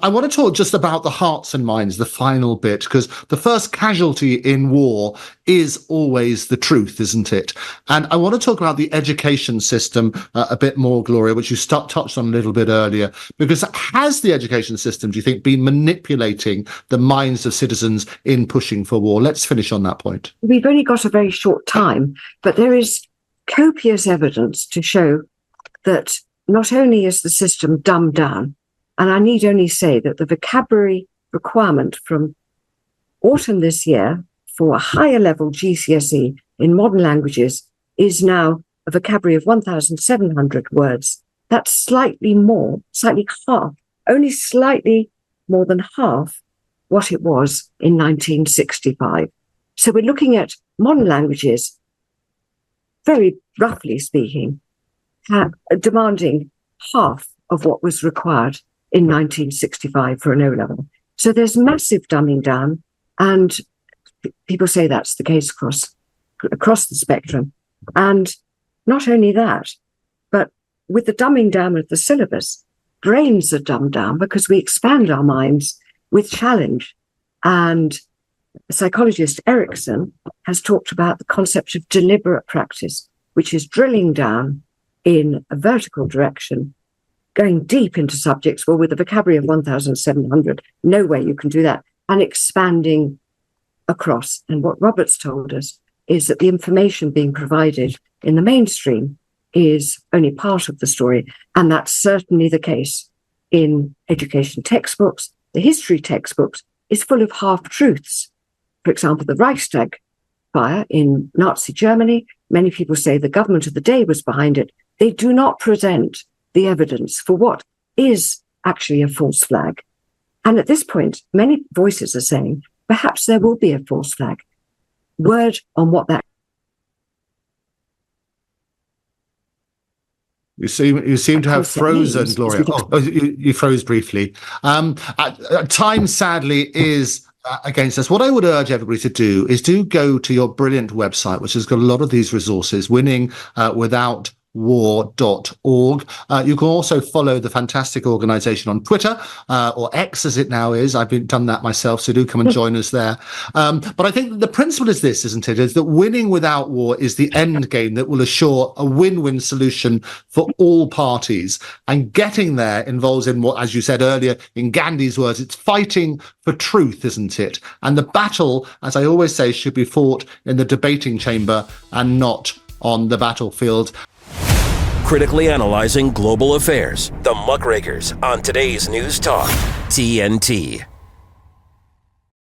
I want to talk just about the hearts and minds, the final bit, because the first casualty in war is always the truth, isn't it? And I want to talk about the education system a bit more, Gloria, which you touched on a little bit earlier, because has the education system, do you think, been manipulating the minds of citizens in pushing for war? Let's finish on that point. We've only got a very short time, but there is copious evidence to show that not only is the system dumbed down, and I need only say that the vocabulary requirement from autumn this year for a higher level GCSE in modern languages is now a vocabulary of 1,700 words. That's slightly half, only slightly more than half what it was in 1965. So we're looking at modern languages, very roughly speaking, demanding half of what was required in 1965 for an O-level. So there's massive dumbing down, and people say that's the case across the spectrum. And not only that, but with the dumbing down of the syllabus, brains are dumbed down because we expand our minds with challenge. And psychologist Erickson has talked about the concept of deliberate practice, which is drilling down in a vertical direction, going deep into subjects, well, with a vocabulary of 1,700, no way you can do that, and expanding across. And what Robert's told us is that the information being provided in the mainstream is only part of the story, and that's certainly the case in education textbooks. The history textbooks is full of half-truths. For example, the Reichstag fire in Nazi Germany, many people say the government of the day was behind it. They do not present the evidence for what is actually a false flag. And at this point, many voices are saying, perhaps there will be a false flag. Word on what that. You seem to have frozen, Gloria. You froze briefly. Time, sadly, is against us. What I would urge everybody to do is to go to your brilliant website, which has got a lot of these resources, winningwithoutwar.org. You can also follow the fantastic organization on Twitter, or X as it now is. I've done that myself, so do come and join us there. But I think the principle is this, isn't it? Is that winning without war is the end game that will assure a win-win solution for all parties. And getting there involves in what, as you said earlier, in Gandhi's words, it's fighting for truth, isn't it? And the battle, as I always say, should be fought in the debating chamber and not on the battlefield. Critically analyzing global affairs. The Muckrakers on today's News Talk, TNT.